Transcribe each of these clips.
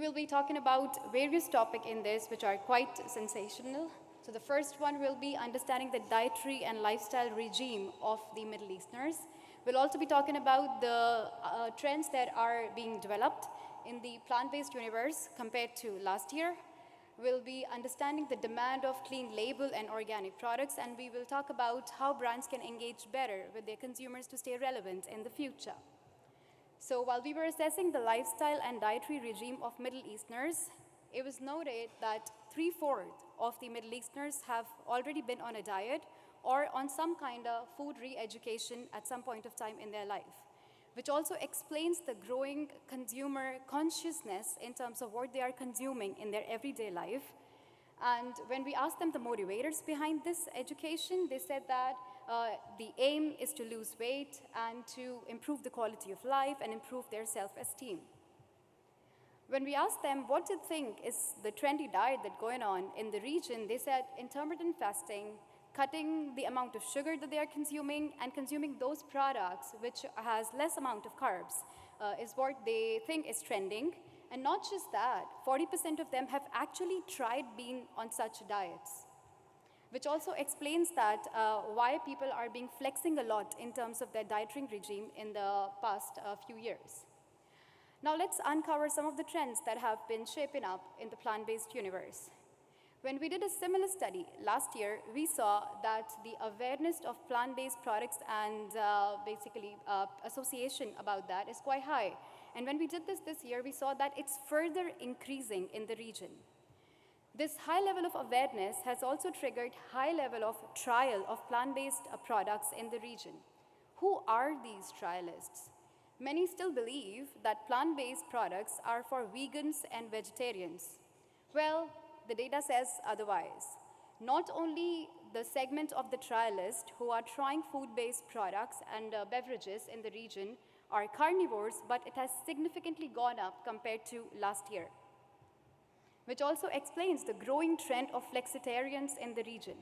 will be talking about various topics in this which are quite sensational. So the first one will be understanding the dietary and lifestyle regime of the Middle Easterners. We'll also be talking about the trends that are being developed in the plant-based universe compared to last year. We'll be understanding the demand of clean label and organic products, and we will talk about how brands can engage better with their consumers to stay relevant in the future. So while we were assessing the lifestyle and dietary regime of Middle Easterners, it was noted that 3/4 of the Middle Easterners have already been on a diet or on some kind of food re-education at some point of time in their life, which also explains the growing consumer consciousness in terms of what they are consuming in their everyday life. And when we asked them the motivators behind this education, they said that the aim is to lose weight and to improve the quality of life and improve their self-esteem. When we asked them what they think is the trendy diet that's going on in the region, they said intermittent fasting, cutting the amount of sugar that they are consuming, and consuming those products which has less amount of carbs is what they think is trending. And not just that, 40% of them have actually tried being on such diets, which also explains that why people are being flexing a lot in terms of their dieting regime in the past few years. Now let's uncover some of the trends that have been shaping up in the plant-based universe. When we did a similar study last year, we saw that the awareness of plant-based products and association about that is quite high. And when we did this year, we saw that it's further increasing in the region. This high level of awareness has also triggered high level of trial of plant-based products in the region. Who are these trialists? Many still believe that plant-based products are for vegans and vegetarians. Well, the data says otherwise. Not only the segment of the trialists who are trying food-based products and beverages in the region are carnivores, but it has significantly gone up compared to last year, which also explains the growing trend of flexitarians in the region.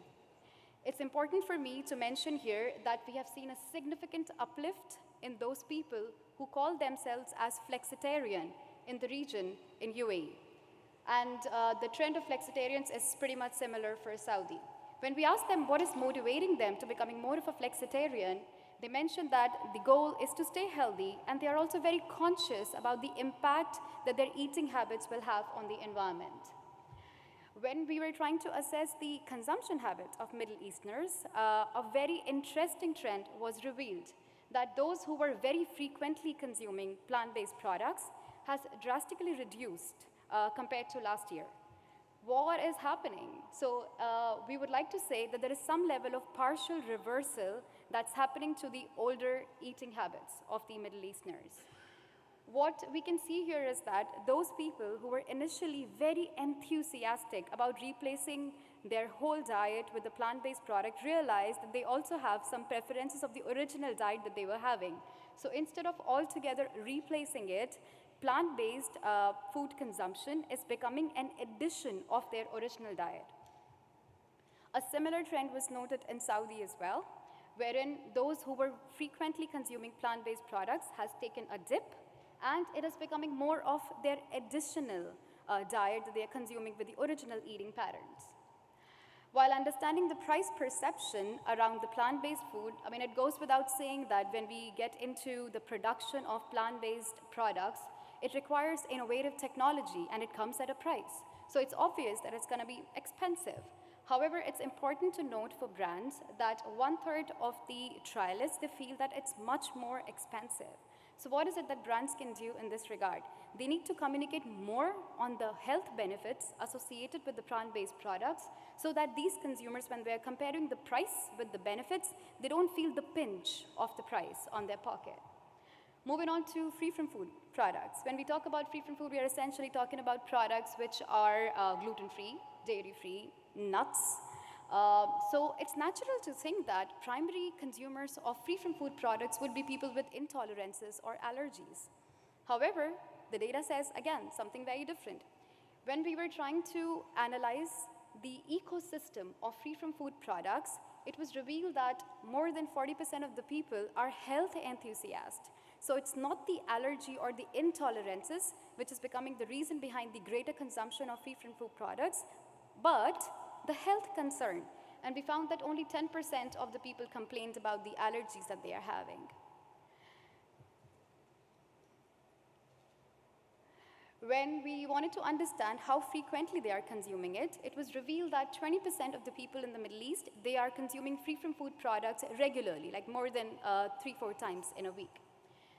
It's important for me to mention here that we have seen a significant uplift in those people who call themselves as flexitarian in the region in UAE. And the trend of flexitarians is pretty much similar for Saudi. When we ask them what is motivating them to becoming more of a flexitarian, they mentioned that the goal is to stay healthy, and they are also very conscious about the impact that their eating habits will have on the environment. When we were trying to assess the consumption habits of Middle Easterners, a very interesting trend was revealed, that those who were very frequently consuming plant-based products has drastically reduced compared to last year. What is happening? So we would like to say that there is some level of partial reversal that's happening to the older eating habits of the Middle Easterners. What we can see here is that those people who were initially very enthusiastic about replacing their whole diet with a plant-based product realized that they also have some preferences of the original diet that they were having. So instead of altogether replacing it, plant-based food consumption is becoming an addition of their original diet. A similar trend was noted in Saudi as well, wherein those who were frequently consuming plant-based products has taken a dip, and it is becoming more of their additional diet that they are consuming with the original eating patterns. While understanding the price perception around the plant-based food, I mean, it goes without saying that when we get into the production of plant-based products, it requires innovative technology and it comes at a price. So it's obvious that it's going to be expensive. However, it's important to note for brands that 1/3 of the trialists, they feel that it's much more expensive. So what is it that brands can do in this regard? They need to communicate more on the health benefits associated with the plant-based products so that these consumers, when they're comparing the price with the benefits, they don't feel the pinch of the price on their pocket. Moving on to free-from-food products. When we talk about free-from-food, we are essentially talking about products which are gluten-free, dairy-free, nuts. So it's natural to think that primary consumers of free-from-food products would be people with intolerances or allergies. However, the data says, again, something very different. When we were trying to analyze the ecosystem of free-from-food products, it was revealed that more than 40% of the people are health enthusiasts. So it's not the allergy or the intolerances which is becoming the reason behind the greater consumption of free-from-food products, but the health concern. And we found that only 10% of the people complained about the allergies that they are having. When we wanted to understand how frequently they are consuming it, it was revealed that 20% of the people in the Middle East, they are consuming free-from-food products regularly, like more than 3-4 times in a week.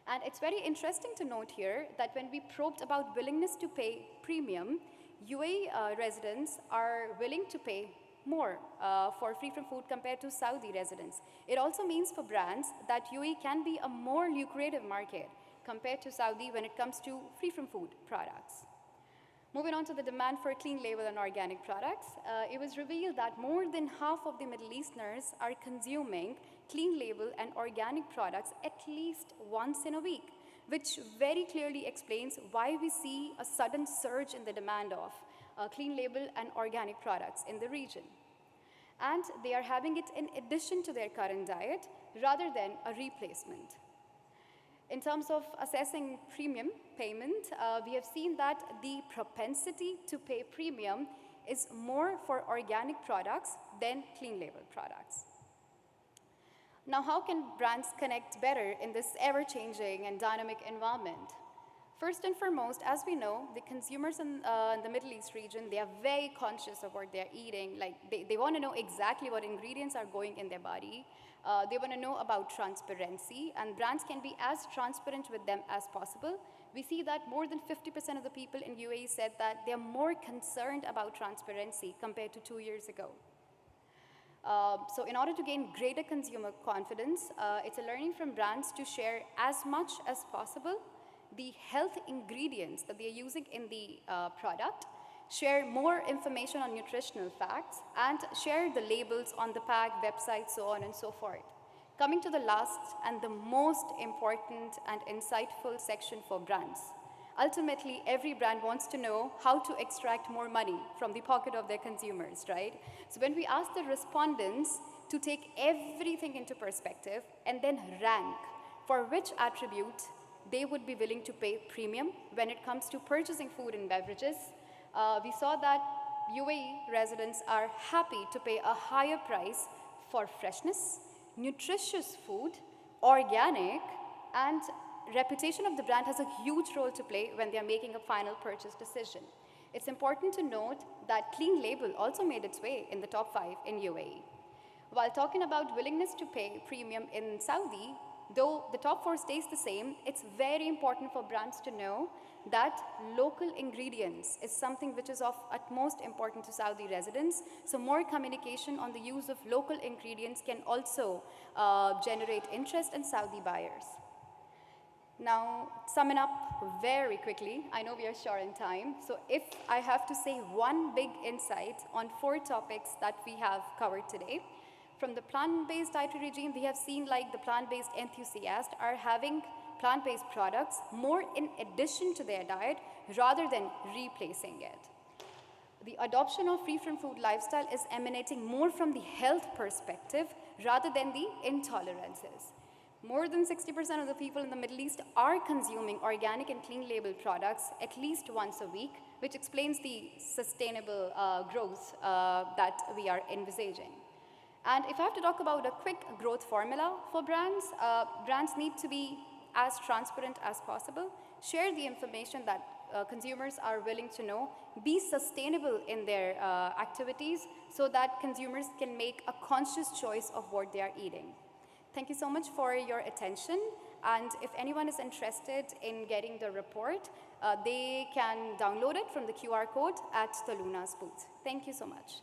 And it's very interesting to note here that when we probed about willingness to pay premium, UAE residents are willing to pay more for free-from-food compared to Saudi residents. It also means for brands that UAE can be a more lucrative market compared to Saudi when it comes to free-from-food products. Moving on to the demand for clean label and organic products, it was revealed that more than half of the Middle Easterners are consuming clean label and organic products at least once in a week, which very clearly explains why we see a sudden surge in the demand of clean label and organic products in the region. And they are having it in addition to their current diet rather than a replacement. In terms of assessing premium payment, we have seen that the propensity to pay premium is more for organic products than clean label products. Now, how can brands connect better in this ever-changing and dynamic environment? First and foremost, as we know, the consumers in the Middle East region, they are very conscious of what they're eating. Like, they want to know exactly what ingredients are going in their body. They want to know about transparency, and brands can be as transparent with them as possible. We see that more than 50% of the people in UAE said that they're more concerned about transparency compared to 2 years ago. So in order to gain greater consumer confidence, it's a learning from brands to share as much as possible the health ingredients that they are using in the product, share more information on nutritional facts, and share the labels on the pack, website, so on and so forth. Coming to the last and the most important and insightful section for brands. Ultimately, every brand wants to know how to extract more money from the pocket of their consumers, right? So when we ask the respondents to take everything into perspective and then rank for which attribute they would be willing to pay premium when it comes to purchasing food and beverages, we saw that UAE residents are happy to pay a higher price for freshness, nutritious food, organic, and reputation of the brand has a huge role to play when they are making a final purchase decision. It's important to note that clean label also made its way in the top 5 in UAE. While talking about willingness to pay premium in Saudi, though the top 4 stays the same, it's very important for brands to know that local ingredients is something which is of utmost importance to Saudi residents. So more communication on the use of local ingredients can also generate interest in Saudi buyers. Now, summing up very quickly, I know we are short in time, so if I have to say one big insight on 4 topics that we have covered today, from the plant-based dietary regime, we have seen like the plant-based enthusiasts are having plant-based products more in addition to their diet rather than replacing it. The adoption of free-from-food lifestyle is emanating more from the health perspective rather than the intolerances. More than 60% of the people in the Middle East are consuming organic and clean label products at least once a week, which explains the sustainable growth that we are envisaging. And if I have to talk about a quick growth formula for brands, brands need to be as transparent as possible, share the information that consumers are willing to know, be sustainable in their activities so that consumers can make a conscious choice of what they are eating. Thank you so much for your attention, and if anyone is interested in getting the report, they can download it from the QR code at Toluna's booth. Thank you so much.